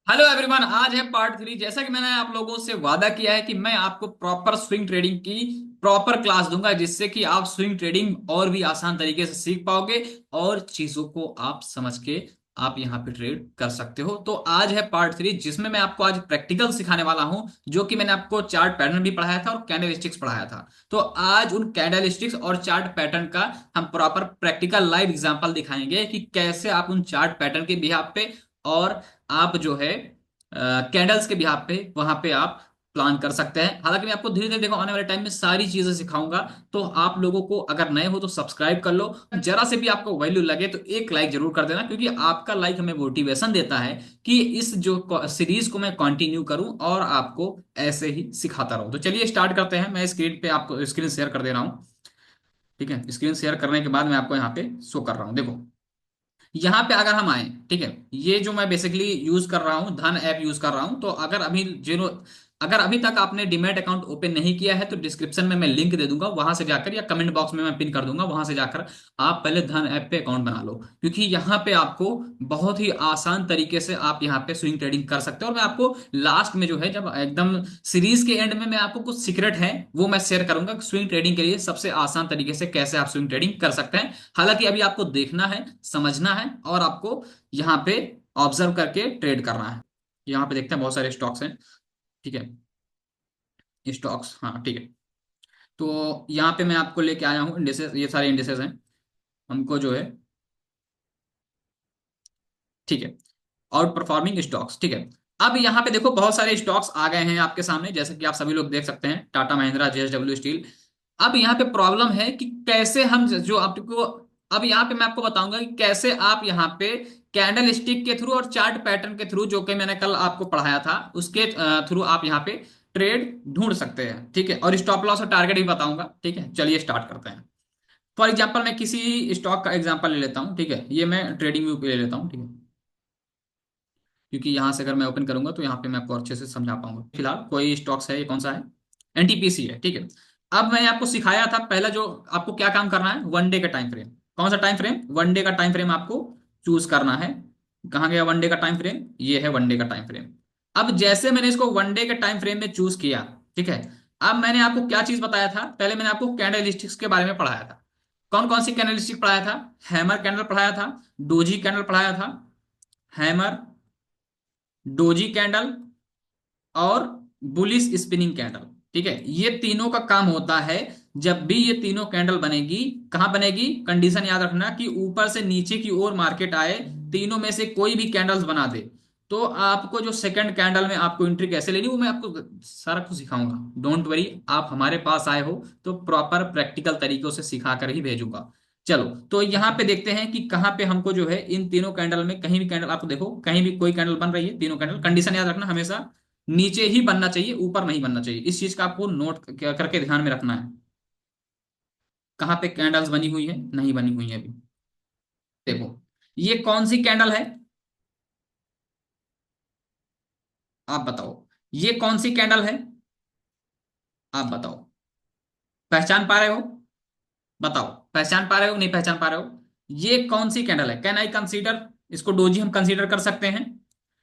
Hello everyone, आज है part 3। जैसा कि मैंने आप लोगों से वादा किया है कि मैं आपको प्रॉपर स्विंग ट्रेडिंग की प्रॉपर क्लास दूंगा, जिससे कि आप स्विंग ट्रेडिंग और भी आसान तरीके से सीख पाओगे और चीजों को आप समझ के आप यहाँ पे ट्रेड कर सकते हो। तो आज है पार्ट 3, जिसमें मैं आपको आज प्रैक्टिकल सिखाने वाला हूं, जो कि मैंने आपको चार्ट पैटर्न भी पढ़ाया था और कैंडल स्टिक्स पढ़ाया था। तो आज उन कैंडल स्टिक्स और चार्ट पैटर्न का हम प्रॉपर प्रैक्टिकल लाइव एग्जांपल दिखाएंगे कि कैसे आप उन चार्ट पैटर्न के बिहाफ पे और आप जो है कैंडल्स के बिहाफ पे वहां पे आप प्लान कर सकते हैं। हालांकि मैं आपको धीरे धीरे देखो आने वाले टाइम में सारी चीजें सिखाऊंगा। तो आप लोगों को अगर नए हो तो सब्सक्राइब कर लो। जरा से भी आपको वैल्यू लगे तो एक लाइक जरूर कर देना, क्योंकि आपका लाइक हमें मोटिवेशन देता है कि इस जो सीरीज को मैं कंटिन्यू करूं और आपको ऐसे ही सिखाता रहूं। तो चलिए स्टार्ट करते हैं। मैं स्क्रीन पे आपको स्क्रीन शेयर कर दे रहा हूं। ठीक है, स्क्रीन शेयर करने के बाद मैं आपको यहाँ पे शो कर रहा हूँ। देखो, यहाँ पे अगर हम आए, ठीक है, ये जो मैं बेसिकली यूज कर रहा हूँ, धन ऐप यूज कर रहा हूँ। तो अगर अभी तक आपने डीमैट अकाउंट ओपन नहीं किया है तो डिस्क्रिप्शन में मैं लिंक दे दूंगा, वहां से जाकर, या कमेंट बॉक्स में मैं पिन कर दूंगा, वहां से जाकर आप पहले धन ऐप पे अकाउंट बना लो। क्योंकि यहाँ पे आपको बहुत ही आसान तरीके से आप यहाँ पे स्विंग ट्रेडिंग कर सकते हो। और मैं आपको लास्ट में जो है, जब एकदम सीरीज के एंड में, मैं आपको कुछ सीक्रेट है वो मैं शेयर करूंगा स्विंग ट्रेडिंग के लिए सबसे आसान तरीके से कैसे आप स्विंग ट्रेडिंग कर सकते हैं। हालांकि अभी आपको देखना है, समझना है और आपको यहाँ पे ऑब्जर्व करके ट्रेड करना है। यहाँ पे देखते हैं बहुत सारे स्टॉक्स हैं। ठीक है, स्टॉक्स, हाँ ठीक है। तो यहाँ पे मैं आपको लेके आया हूँ इंडिसेस, ये सारे इंडिसेस हैं हमको जो है। ठीक है, आउट परफॉर्मिंग स्टॉक्स। ठीक है, अब यहाँ पे देखो बहुत सारे स्टॉक्स आ गए हैं आपके सामने, जैसे कि आप सभी लोग देख सकते हैं, टाटा महिंद्रा, जेएसडब्ल्यू स्टील। अब यहाँ पे प्रॉब्लम है कि कैसे हम जो आपको, अब यहाँ पे मैं आपको बताऊंगा कि कैसे आप यहाँ पे कैंडल स्टिक के थ्रू और चार्ट पैटर्न के थ्रू, जो कि मैंने कल आपको पढ़ाया था, उसके थ्रू आप यहाँ पे ट्रेड ढूंढ सकते हैं। ठीक है, और स्टॉप लॉस और टारगेट भी बताऊंगा। ठीक है, चलिए स्टार्ट करते हैं। फॉर एग्जाम्पल मैं किसी स्टॉक का एग्जाम्पल ले लेता हूँ। ठीक है, ये मैं ट्रेडिंग व्यू पे ले लेता हूँ। ठीक है, क्योंकि यहाँ से अगर मैं ओपन करूंगा तो यहाँ पे मैं आपको अच्छे से समझा पाऊंगा। फिलहाल कोई स्टॉक्स है, ये कौन सा है, एनटीपीसी है। ठीक है, अब मैंने आपको सिखाया था पहला, जो आपको क्या काम करना है, वन डे का टाइम फ्रेम। कौन सा टाइम फ्रेम, वन डे का टाइम फ्रेम आपको चूज करना है। कहाँ गया वन डे का टाइम फ्रेम, ये है वन डे का टाइम फ्रेम। अब जैसे मैंने इसको वन डे के टाइम फ्रेम में चूज किया, ठीक है, अब मैंने आपको क्या चीज बताया था, पहले मैंने आपको कैंडलस्टिक्स के बारे में पढ़ाया था। कौन कौन सी कैंडलस्टिक पढ़ाया था, हैमर कैंडल पढ़ाया था, डोजी कैंडल पढ़ाया था, हैमर, डोजी कैंडल और बुलिश स्पिनिंग कैंडल। ठीक है, ये तीनों का काम होता है, जब भी ये तीनों कैंडल बनेगी, कहां बनेगी, कंडीशन याद रखना कि ऊपर से नीचे की ओर मार्केट आए, तीनों में से कोई भी कैंडल्स बना दे, तो आपको जो सेकंड कैंडल में आपको एंट्री कैसे लेनी, वो मैं आपको सारा कुछ सिखाऊंगा। डोंट वरी, आप हमारे पास आए हो तो प्रॉपर प्रैक्टिकल तरीकों से सिखा कर ही भेजूंगा। चलो, तो यहाँ पे देखते हैं कि कहाँ पे हमको जो है इन तीनों कैंडल में, कहीं भी कैंडल आपको देखो, कहीं भी कोई कैंडल बन रही है, तीनों कैंडल, कंडीशन याद रखना हमेशा नीचे ही बनना चाहिए, ऊपर नहीं बनना चाहिए। इस चीज का आपको नोट करके ध्यान में रखना है। कहाँ पे कैंडल्स बनी हुई है, नहीं बनी हुई है अभी। देखो, ये कौन सी कैंडल है, आप बताओ, ये कौन सी कैंडल है, आप बताओ, पहचान पा रहे हो, बताओ, पहचान पा रहे हो नहीं पहचान पा रहे हो, ये कौन सी कैंडल है, कैन आई कंसीडर, इसको डोजी हम कंसीडर कर सकते हैं।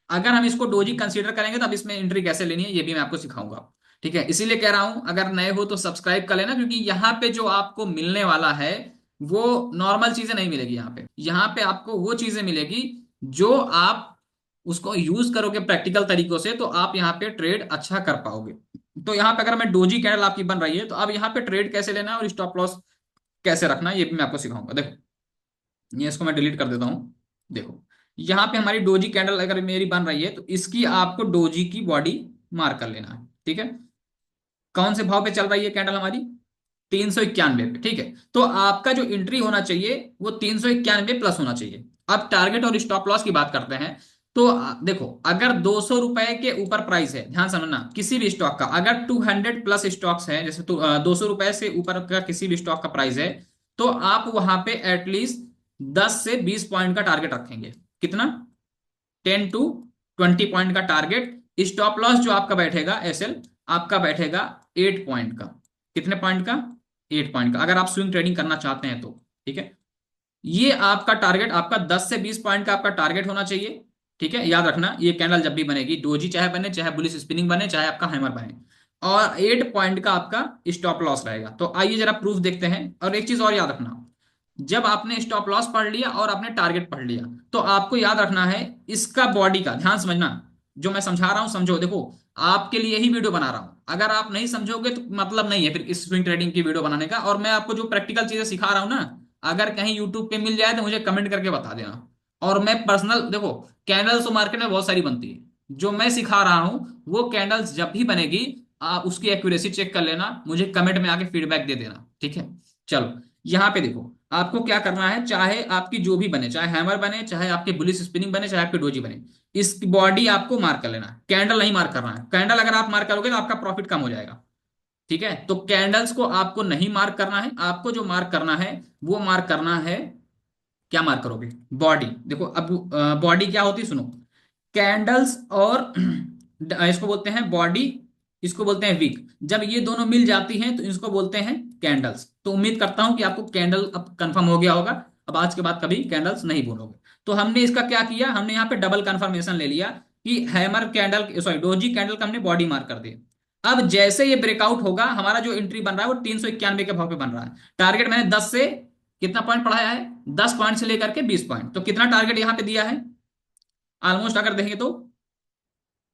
अगर हम इसको डोजी कंसीडर करेंगे तो अब इसमें एंट्री कैसे लेनी है ये भी मैं आपको सिखाऊंगा। ठीक है, इसीलिए कह रहा हूं अगर नए हो तो सब्सक्राइब कर लेना, क्योंकि यहाँ पे जो आपको मिलने वाला है वो नॉर्मल चीजें नहीं मिलेगी। यहाँ पे आपको वो चीजें मिलेगी जो आप उसको यूज करोगे प्रैक्टिकल तरीकों से, तो आप यहाँ पे ट्रेड अच्छा कर पाओगे। तो यहाँ पे अगर मैं डोजी कैंडल आपकी बन रही है, तो अब यहाँ पे ट्रेड कैसे लेना है और स्टॉप लॉस कैसे रखना है ये भी मैं आपको सिखाऊंगा। देखो, ये इसको मैं डिलीट कर देता हूँ। देखो, यहाँ पे हमारी डोजी कैंडल अगर मेरी बन रही है, तो इसकी आपको डोजी की बॉडी मार्क कर लेना है। ठीक है, कौन से भाव पे चल रही है कैंडल हमारी, 391 पे। ठीक है, तो आपका जो एंट्री होना चाहिए वो 391 प्लस होना चाहिए। अब टारगेट और स्टॉप लॉस की बात करते हैं। तो देखो, अगर 200 रुपए के ऊपर प्राइस है, ध्यान समझना, किसी भी स्टॉक का अगर 200 प्लस स्टॉक्स है, जैसे तो 200 रुपए से ऊपर का किसी भी स्टॉक का प्राइस है, तो आप वहां पे एटलीस्ट 10 से 20 पॉइंट का टारगेट रखेंगे। कितना, 10 to 20 पॉइंट का टारगेट। स्टॉप लॉस जो आपका बैठेगा एसएल, आपका बैठेगा 8 पॉइंट का। कितने पॉइंट का, 8 पॉइंट का, अगर आप स्विंग ट्रेडिंग करना चाहते हैं तो। ठीक है, ये आपका टारगेट, आपका 10 से 20 पॉइंट का आपका टारगेट होना चाहिए। ठीक है, याद रखना ये कैंडल जब भी बनेगी, डोजी चाहे बने, चाहे बुलिश स्पिनिंग बने, चाहे आपका हैमर बने, और 8 पॉइंट का आपका स्टॉप लॉस रहेगा। तो आइए जरा प्रूफ देखते हैं। और एक चीज और याद रखना, जब आपने स्टॉप लॉस पढ़ लिया और आपने टारगेट पढ़ लिया, तो आपको याद रखना है इसका बॉडी का ध्यान समझना। जो मैं समझा रहा हूं समझो, देखो आपके लिए ही वीडियो बना रहा हूं, अगर आप नहीं समझोगे तो मतलब नहीं है फिर इस स्विंग ट्रेडिंग की वीडियो बनाने का। और मैं आपको जो प्रैक्टिकल चीजें सिखा रहा हूं ना, अगर कहीं यूट्यूब पे मिल जाए तो मुझे कमेंट करके बता देना। और मैं पर्सनल, देखो कैंडल्स तो मार्केट में बहुत सारी बनती है, जो मैं सिखा रहा हूं वो कैंडल्स जब भी बनेगी आप उसकी एक्यूरेसी चेक कर लेना, मुझे कमेंट में आके फीडबैक दे देना, ठीक है। चलो यहां पे देखो, आपको क्या करना है, चाहे आपकी जो भी बने, चाहे हैमर बने, चाहे आपके बुलिश स्पिनिंग बने, चाहे आपकी डोजी बने, इस बॉडी आपको मार्क कर लेना है, कैंडल नहीं मार्क करना है। कैंडल अगर आप मार्क करोगे तो आपका प्रॉफिट कम हो जाएगा, ठीक है। तो कैंडल्स को आपको नहीं मार्क करना है, आपको जो मार्क करना है वो मार्क करना है, क्या मार्क करोगे, बॉडी। देखो अब बॉडी क्या होती है सुनो, कैंडल्स और इसको बोलते हैं बॉडी, इसको बोलते हैं वीक। जब ये दोनों मिल जाती हैं तो इसको बोलते हैं कैंडल्स। तो उम्मीद करता हूं कि आपको कैंडल अब कंफर्म हो गया होगा, अब आज के बाद कभी कैंडल्स नहीं बोलोगे। तो हमने इसका क्या किया, हमने यहाँ पे डबल कंफर्मेशन ले लिया कि hammer candle, sorry doji candle का हमने बॉडी मार्क कर दिया। अब जैसे ये ब्रेकआउट होगा, हमारा जो एंट्री बन रहा है वो 391 के भाव पे बन रहा है। टारगेट मैंने 10 से कितना पॉइंट पढ़ाया है, 10 पॉइंट से लेकर के 20 पॉइंट, तो कितना टारगेट यहां पे दिया है, ऑलमोस्ट अगर देखेंगे तो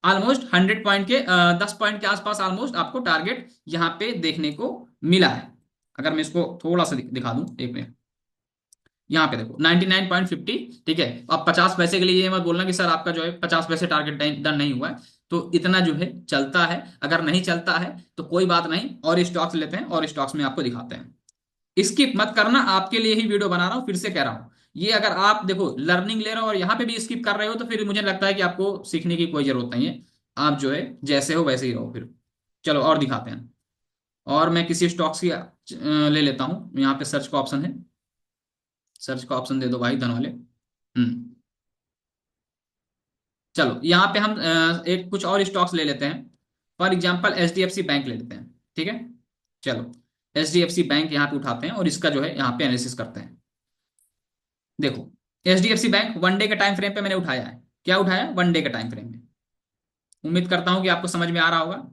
ऑलमोस्ट 100 पॉइंट के 10 पॉइंट के आसपास ऑलमोस्ट आपको टारगेट यहाँ पे देखने को मिला है। अगर मैं इसको थोड़ा सा दिखा दूं, एक मिनट, यहाँ पे देखो 99.50, ठीक है। अब 50 पैसे के लिए ये मत बोलना कि सर आपका जो है 50 पैसे टारगेट डन नहीं हुआ है। तो इतना जो है चलता है, अगर नहीं चलता है तो कोई बात नहीं, और स्टॉक्स लेते हैं और स्टॉक्स में आपको दिखाते हैं। स्किप मत करना, आपके लिए ही वीडियो बना रहा हूं, फिर से कह रहा हूं। ये अगर आप देखो लर्निंग ले रहे हो और यहाँ पे भी स्किप कर रहे हो तो फिर मुझे लगता है कि आपको सीखने की कोई जरूरत नहीं है, आप जो है जैसे हो वैसे ही रहो फिर। चलो और दिखाते हैं। और मैं किसी स्टॉक्स की ले लेता हूं, यहाँ पे सर्च का ऑप्शन है, सर्च का ऑप्शन दे दो भाई धन वाले। चलो यहाँ पे हम एक कुछ और स्टॉक्स ले लेते हैं। फॉर एग्जांपल एचडीएफसी बैंक ले लेते हैं, ठीक है। चलो एचडीएफसी बैंक यहाँ पे उठाते हैं और इसका जो है यहाँ पे एनालिसिस करते हैं। देखो एचडीएफसी बैंक वन डे के टाइम फ्रेम पे मैंने उठाया है, क्या उठाया, वन डे के टाइम फ्रेम में। उम्मीद करता हूं कि आपको समझ में आ रहा होगा।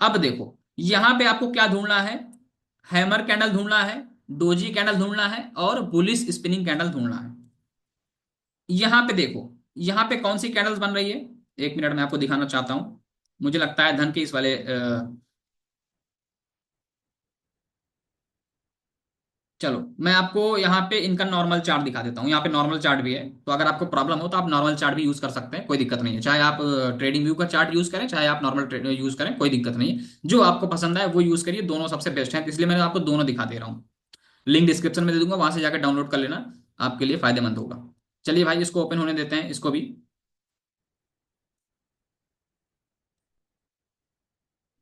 अब देखो यहां पे आपको क्या ढूंढना है, हैमर कैंडल ढूंढना है, डोजी कैंडल ढूंढना है, और बुलिश स्पिनिंग कैंडल ढूंढना है। यहां पे देखो, यहां पे कौन सी कैंडल्स बन रही है, एक मिनट में आपको दिखाना चाहता हूं। मुझे लगता है धन के इस वाले चलो मैं आपको यहाँ पे इनका नॉर्मल चार्ट दिखा देता हूँ। यहाँ पे नॉर्मल चार्ट भी है, तो अगर आपको प्रॉब्लम हो तो आप नॉर्मल चार्ट भी यूज कर सकते हैं, कोई दिक्कत नहीं है। चाहे आप ट्रेडिंग व्यू का चार्ट यूज करें, चाहे आप नॉर्मल यूज करें, कोई दिक्कत नहीं है। जो आपको पसंद आए वो यूज करिए, दोनों सबसे बेस्ट है, इसलिए मैं आपको दोनों दिखा दे रहा हूँ। लिंक डिस्क्रिप्शन में दे दूंगा, वहां से जाकर डाउनलोड कर लेना, आपके लिए फायदेमंद होगा। चलिए भाई इसको ओपन होने देते हैं, इसको भी।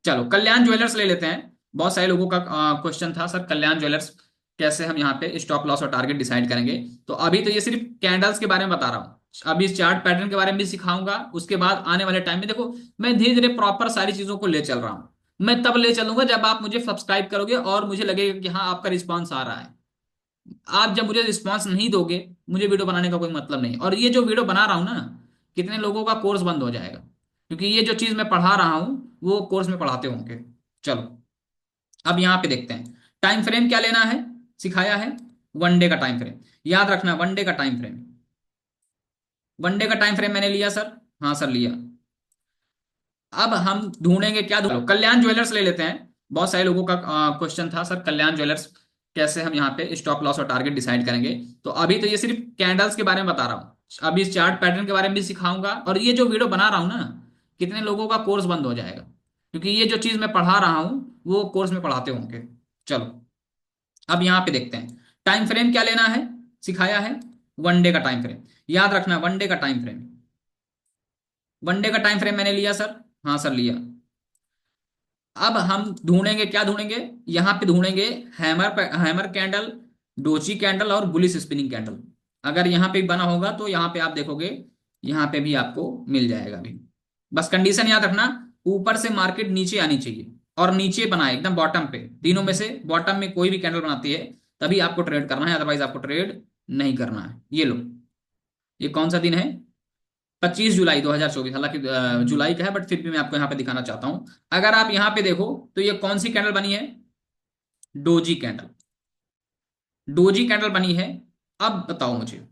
चलो कल्याण ज्वेलर्स ले लेते हैं। बहुत सारे लोगों का क्वेश्चन था, सर कल्याण ज्वेलर्स कैसे हम यहाँ पे स्टॉप लॉस और टारगेट डिसाइड करेंगे। तो अभी तो ये सिर्फ कैंडल्स के बारे में बता रहा हूँ, अभी इस चार्ट पैटर्न के बारे में भी सिखाऊंगा। उसके बाद आने वाले टाइम में देखो मैं धीरे धीरे प्रॉपर सारी चीजों को ले चल रहा हूँ। मैं तब ले चलूंगा जब आप मुझे सब्सक्राइब करोगे और मुझे लगेगा कि हाँ आपका रिस्पॉन्स आ रहा है। आप जब मुझे रिस्पॉन्स नहीं दोगे, मुझे वीडियो बनाने का कोई मतलब नहीं। और ये जो वीडियो बना रहा हूं ना, कितने लोगों का कोर्स बंद हो जाएगा, क्योंकि ये जो चीज मैं पढ़ा रहा हूं वो कोर्स में पढ़ाते होंगे। चलो अब यहां पे देखते हैं, टाइम फ्रेम क्या लेना है, सिखाया है वन डे का टाइम फ्रेम। याद रखना वन डे का टाइम फ्रेम, वन डे का टाइम फ्रेम मैंने लिया सर, हाँ सर लिया। अब हम ढूंढेंगे क्या, ढूंढो कल्याण ज्वेलर्स ले लेते हैं। बहुत सारे लोगों का क्वेश्चन था, सर कल्याण ज्वेलर्स कैसे हम यहाँ पे स्टॉप लॉस और टारगेट डिसाइड करेंगे। तो अभी तो ये सिर्फ कैंडल्स के बारे में बता रहा हूँ, अभी इस चार्ट पैटर्न के बारे में भी सिखाऊंगा। और ये जो वीडियो बना रहा हूँ ना, कितने लोगों का कोर्स बंद हो जाएगा, क्योंकि ये जो चीज मैं पढ़ा रहा हूँ वो कोर्स में पढ़ाते होंगे। चलो अब यहाँ पे देखते हैं, टाइम फ्रेम क्या लेना है, सिखाया है वन डे का टाइम फ्रेम। याद रखना वन डे का टाइम फ्रेम, वन डे का टाइम फ्रेम मैंने लिया सर, हाँ सर लिया। अब हम ढूंढेंगे क्या, ढूंढेंगे यहां पे ढूंढेंगे हैमर कैंडल, डोची कैंडल और बुलिश स्पिनिंग कैंडल। अगर यहां पे बना होगा तो यहां पे आप देखोगे, यहां पे भी आपको मिल जाएगा भी। बस कंडीशन याद रखना, ऊपर से मार्केट नीचे आनी चाहिए, और नीचे बनाए एकदम बॉटम पे, तीनों में से बॉटम में कोई भी कैंडल बनाती है तभी आपको ट्रेड करना है, अदरवाइज आपको ट्रेड नहीं करना है। ये लो, ये कौन सा दिन है, 25 जुलाई 2024, हालांकि जुलाई का है, बट फिर भी मैं आपको यहाँ पे दिखाना चाहता हूं। अगर आप यहाँ पे देखो तो ये कौन सी कैंडल बनी है? Doji candle. डोजी कैंडल बनी है। अब बताओ मुझे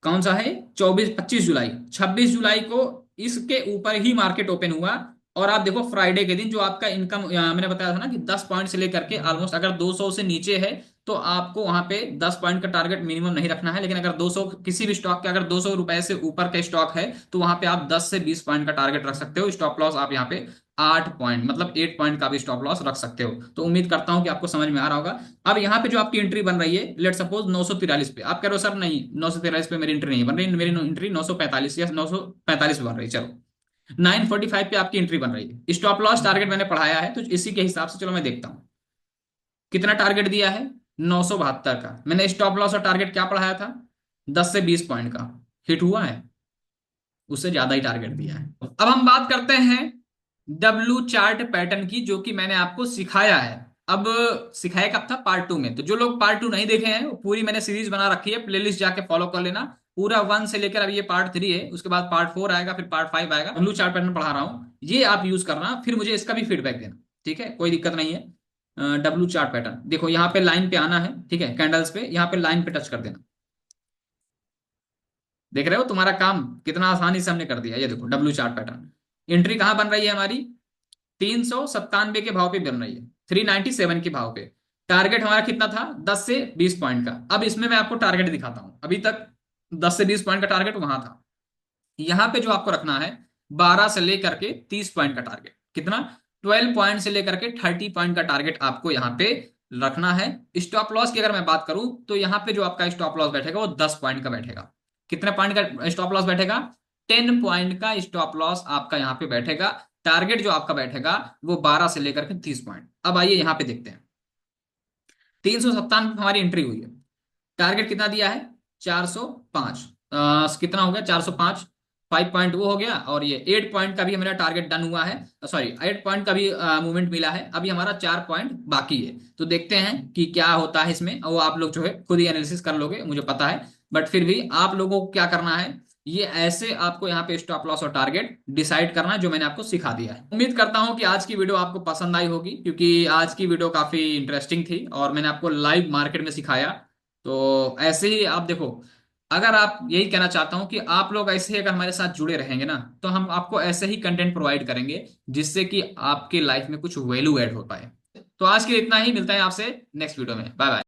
कौन सा है? 25 जुलाई। 26 जुलाई को इसके ऊपर ही मार्केट ओपन हुआ। और आप देखो फ्राइडे के दिन जो आपका इनकम, मैंने बताया था ना कि 10 पॉइंट से लेकर के ऑलमोस्ट, अगर 200 से नीचे है तो आपको वहां पे 10 पॉइंट का टारगेट मिनिमम नहीं रखना है। लेकिन अगर 200 किसी भी स्टॉक के, अगर 200 रुपए से ऊपर का स्टॉक है तो वहां पे आप 10 से 20 पॉइंट का टारगेट रख सकते हो। स्टॉप लॉस आप यहाँ पे 8 पॉइंट, मतलब 8 पॉइंट का भी स्टॉप लॉस रख सकते हो। तो उम्मीद करता हूं कि आपको समझ में आ रहा होगा। अब यहाँ पे जो आपकी एंट्री बन रही है, लेट सपोज 943 पे, आप कह रहे हो सर नहीं 943 पे मेरी एंट्री नहीं बन रही, मेरी एंट्री 945 या 945 पे बन रही है। चलो 945 पे आपकी एंट्री बन रही है। स्टॉप लॉस टारगेट मैंने पढ़ाया है तो इसी के हिसाब से चलो मैं देखता हूं कितना टारगेट दिया है। 972 का मैंने स्टॉप लॉस और टारगेट क्या पढ़ाया था? 10 से 20 पॉइंट का। हिट हुआ है? उससे ज्यादा ही टारगेट दिया है। अब हम बात करते हैं डब्लू चार्ट पैटर्न की, जो कि मैंने आपको सिखाया है। अब सिखाया कब था? पार्ट 2 में। तो जो लोग पार्ट 2 नहीं देखे हैं, वो पूरी मैंने सीरीज बना रखी है, प्लेलिस्ट जाके फॉलो कर लेना। पूरा 1 से लेकर, अब ये पार्ट 3 है, उसके बाद पार्ट 4 आएगा, फिर पार्ट 5 आएगा। डब्लू चार्ट पैटर्न पढ़ा रहा हूं, ये आप यूज करना, फिर मुझे इसका भी फीडबैक देना। ठीक है, कोई दिक्कत नहीं है। डब्लू चार्ट पैटर्न देखो, यहाँ पे लाइन पे आना है, ठीक है, कैंडल्स पे, यहाँ पे लाइन पे टच कर देना। देख रहे हो तुम्हारा काम कितना आसानी से हमने कर दिया। ये देखो डब्ल्यू चार्ट पैटर्न। एंट्री कहां बन रही है हमारी? 397 के भाव पे बन रही है, 397 के भाव पे। टारगेट हमारा कितना था? 10 से 20 पॉइंट का। अब इसमें मैं आपको टारगेट दिखाता हूं। अभी तक 10 से 20 पॉइंट का टारगेट वहां था। यहां पे जो आपको रखना है 12 से लेकर के 30 पॉइंट का टारगेट। कितना? 12 पॉइंट से लेकर के 30 पॉइंट का टारगेट आपको यहाँ पे रखना है। स्टॉप लॉस की अगर मैं बात करूं तो यहाँ पे जो आपका स्टॉप लॉस बैठेगा वो 10 पॉइंट का बैठेगा। कितने पॉइंट का स्टॉप लॉस बैठेगा? 10 पॉइंट का स्टॉप लॉस आपका यहाँ पे बैठेगा। टारगेट जो आपका बैठेगा वो 12 से लेकर के 30 पॉइंट। अब आइए यहाँ पे देखते हैं। 397 हमारी एंट्री हुई है। टारगेट कितना दिया है? 405। कितना हो गया? 405। 5 पॉइंट वो हो गया, और ये 8 पॉइंट का भी हमारा टारगेट डन हुआ है। सॉरी, 8 पॉइंट का भी मूवमेंट मिला है। अभी हमारा 4 पॉइंट बाकी है। तो देखते हैं कि क्या होता है इसमें। वो आप लोग जो है खुद ही एनालिसिस कर लोगे, मुझे पता है। बट फिर भी आप लोगों को क्या करना है, ये ऐसे आपको यहाँ पे स्टॉप लॉस और टारगेट डिसाइड करना है, जो मैंने आपको सिखा दिया है। उम्मीद करता हूँ कि आज की वीडियो आपको पसंद आई होगी, क्योंकि आज की वीडियो काफी इंटरेस्टिंग थी और मैंने आपको लाइव मार्केट में सिखाया। तो ऐसे ही आप देखो, अगर आप, यही कहना चाहता हूं कि आप लोग ऐसे ही अगर हमारे साथ जुड़े रहेंगे ना, तो हम आपको ऐसे ही कंटेंट प्रोवाइड करेंगे जिससे कि आपके लाइफ में कुछ वैल्यू ऐड हो पाए। तो आज के लिए इतना ही, मिलता है आपसे नेक्स्ट वीडियो में। Bye bye.